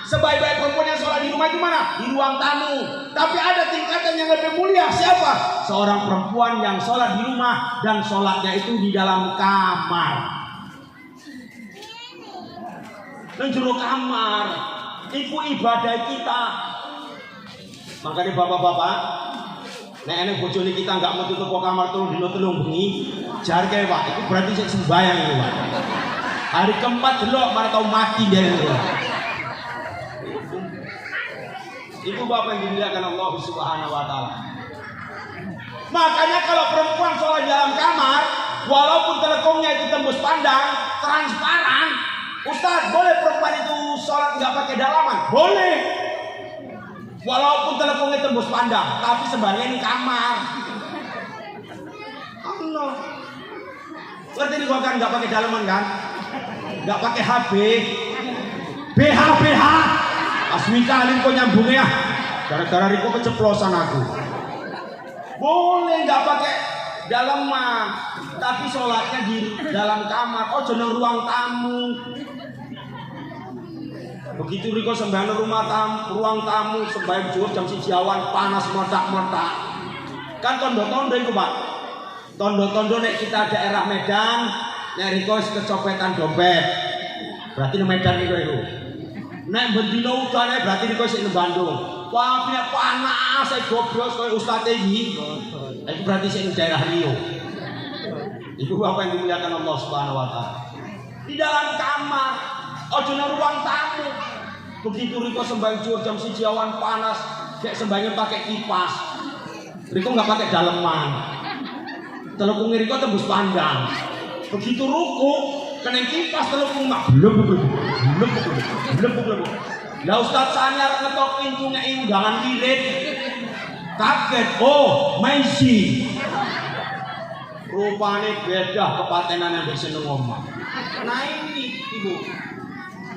Sebaik-baik perempuan yang sholat di rumah itu mana? Di ruang tamu. Tapi ada tingkatan yang lebih mulia. Siapa? Seorang perempuan yang sholat di rumah dan sholatnya itu di dalam kamar. Dan juru kamar itu ibadah kita. Makanya bapak-bapak, nek enek bojone kita enggak metu teko kamar dino telung bengi, jar kae Pak, itu berarti sik sembayang itu Pak. Hari keempat delok mari tau mati dari itu. Ibu bapak yang dimuliakan Allah Subhanahu wa taala. Makanya kalau perempuan sholat di dalam kamar, walaupun telekongnya itu tembus pandang, transparan, Ustaz, boleh perempuan itu sholat nggak pakai dalaman? Boleh. Walaupun telekongnya tembus pandang, tapi sebenarnya ini kamar. Allah. Ngerti nih gua kan nggak pakai dalaman kan? Nggak pakai HB, BH. Asmi kali kok nyambungnya. Gara-gara Riko keceplosan aku. Boleh nggak pakai dalaman, tapi sholatnya di dalam kamar. Oh, jeneng ruang tamu. Begitu Riko sembahyang ruang tamu sembahyang juhur jam 1 awan panas meledak-meledak. Kan tondo-tondo itu Pak. Tondo-tondo nek kita daerah Medan, nek Riko kecopetan dompet. Berarti di Medan itu. Nek bendino udane berarti Riko sing Bandung. Wah, panas saya gobros koyo Ustaz iki. Itu berarti sing daerah Rio. Ibu bapak yang dimuliakan Allah Subhanahu wa taala. Di dalam kamar, ojo nang ruang tamu. Begitu Riko sembahyang zuhur jam 1 awan panas, kayak sembahyang pakai kipas. Riko nggak pakai daleman. Telekung Riko tembus pandang. Begitu ruku, kena kipas telekung mak blebuk. Lah Ustaz Sanyar ngetok pintunya undangan wirid. Kaget, oh, Maisi. Rupane beda kepatenan yang seneng ngomong. Nah ini Ibu.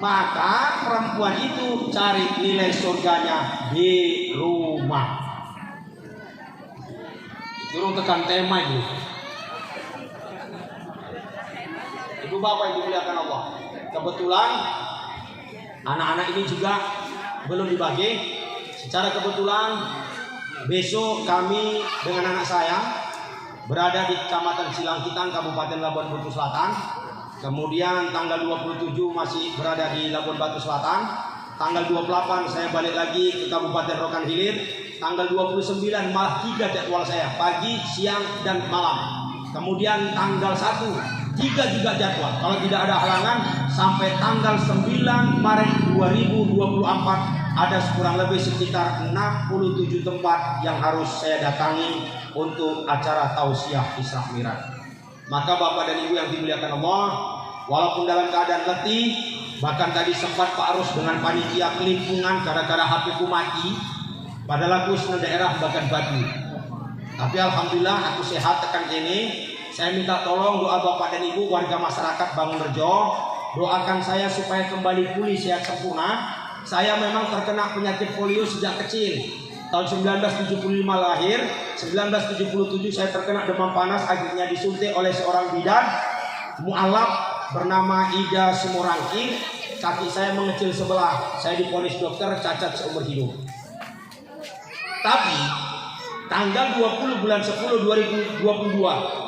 Maka perempuan itu cari nilai surganya di rumah. Turun tekan tema itu. Ibu bapak yang dimuliakan Allah. Kebetulan anak-anak ini juga belum dibagi. Secara kebetulan besok kami dengan anak saya berada di Kecamatan Silangkitang, Kabupaten Labuan Batu Selatan. Kemudian tanggal 27 masih berada di Labuan Batu Selatan. Tanggal 28 saya balik lagi ke Kabupaten Rokan Hilir. Tanggal 29 malah 3 jadwal saya, pagi, siang, dan malam. Kemudian tanggal 1 3 juga jadwal. Kalau tidak ada halangan sampai tanggal 9 Maret 2024 ada kurang lebih sekitar 67 tempat yang harus saya datangi untuk acara tausiah Isra Mi'raj. Maka Bapak dan Ibu yang dimuliakan Allah, walaupun dalam keadaan letih, bahkan tadi sempat Pak Arus dengan panitia kelimpungan gara-gara HP ku mati, padahal aku senang daerah bahkan Batu. Tapi alhamdulillah aku sehat tekan ini. Saya minta tolong doa Bapak dan Ibu warga masyarakat Bangunrejo, doakan saya supaya kembali pulih sehat sempurna. Saya memang terkena penyakit polio sejak kecil. Tahun 1975 lahir, 1977 saya terkena demam panas, akhirnya disuntik oleh seorang bidan mualaf bernama Ida Sumurangki. Kaki saya mengecil sebelah, saya divonis dokter cacat seumur hidup. Tapi tanggal 20 bulan 10 2022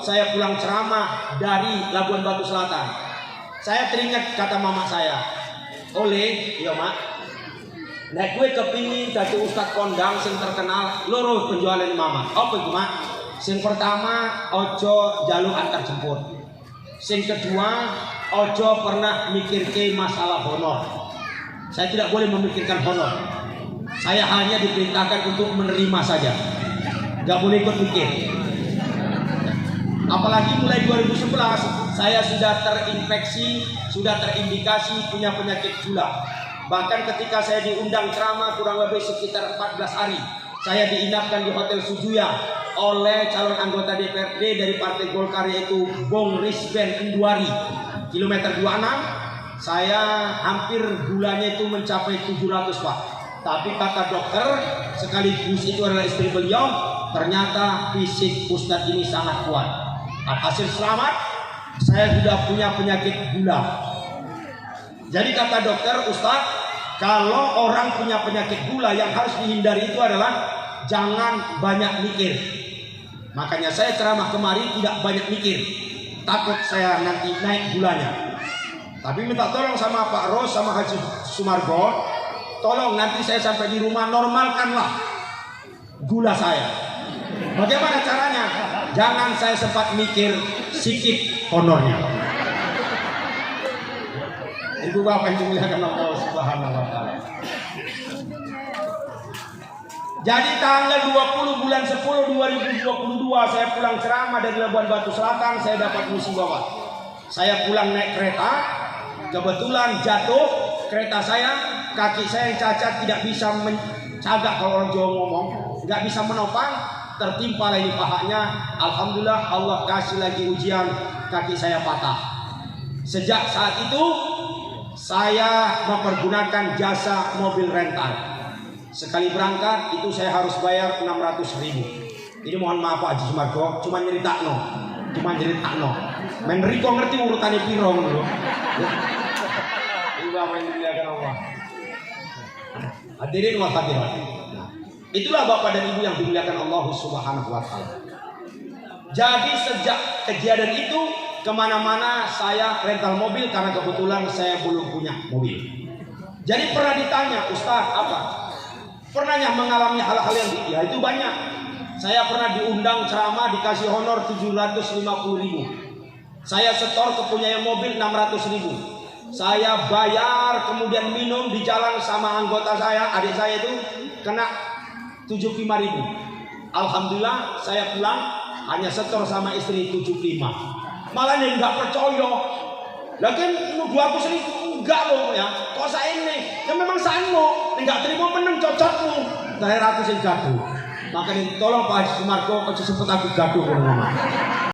saya pulang ceramah dari Labuan Batu Selatan. Saya teringat kata mama saya, "Oleh, iya mak, nek gue kepingin jadi ustad kondang sing terkenal loro penjualan mama." Apa itu mak? Sing pertama ojo jalur antar jemput. Sing kedua ojo pernah mikir ke masalah honor. Saya tidak boleh memikirkan honor. Saya hanya diperintahkan untuk menerima saja. Gak boleh ikut mikir. Apalagi mulai 2011 saya sudah terinfeksi, sudah terindikasi punya penyakit gula. Bahkan ketika saya diundang ceramah kurang lebih sekitar 14 hari, saya diinapkan di Hotel Sujuya oleh calon anggota DPRD dari Partai Golkar yaitu Bong Risben Enduari. Kilometer 26, saya hampir gulanya itu mencapai 700 Pak. Tapi kata dokter sekaligus itu adalah istri beliau, ternyata fisik Ustadz ini sangat kuat. Hasil selamat, saya sudah punya penyakit gula. Jadi kata dokter, Ustadz, kalau orang punya penyakit gula yang harus dihindari itu adalah jangan banyak mikir. Makanya saya ceramah kemarin tidak banyak mikir, takut saya nanti naik gulanya. Tapi minta tolong sama Pak Ros sama Haji Sumargo, tolong nanti saya sampai di rumah normalkanlah gula saya. Bagaimana caranya? Jangan saya sempat mikir, sikit honornya. Ibu bapak yang dimuliakan Allah Subhanahu wa taala. Jadi tanggal 20 bulan 10 2022 saya pulang ceramah dari Labuan Batu Selatan, saya dapat musibah. Saya pulang naik kereta, kebetulan jatuh kereta saya, kaki saya yang cacat tidak bisa mencagak kalau orang Jawa ngomong, nggak bisa menopang, tertimpa lagi pahanya. Alhamdulillah Allah kasih lagi ujian, kaki saya patah. Sejak saat itu saya mempergunakan jasa mobil rental. Sekali berangkat itu saya harus bayar 600.000. Ini mohon maaf Pak Haji Sumargo, cuma nyeritakno. Menriko ngerti urutannya piro ngono. Ibu apa yang dimuliakan Allah. Hadirin wa hadirat. Itulah Bapak dan Ibu yang dimuliakan Allah Subhanahu wa taala. Jadi sejak kejadian itu kemana-mana saya rental mobil karena kebetulan saya belum punya mobil. Jadi pernah ditanya, Ustaz apa? Pernah yang mengalami hal-hal yang ya itu banyak. Saya pernah diundang ceramah dikasih honor 750.000. Saya setor ke punya mobil 600.000. Saya bayar kemudian minum di jalan sama anggota saya, adik saya itu kena 75.000. Alhamdulillah saya pulang hanya setor sama istri 75. Malah yang nggak percaya. Lagi nuduh aku selingkuh enggak loh ya. Kok saya ini? Ya memang sanmu. Enggak terima meneng cocokmu. Terakhir aku sing gaduh. Makanya tolong Pak Haji Sumargo, kok sempet aku gaduh.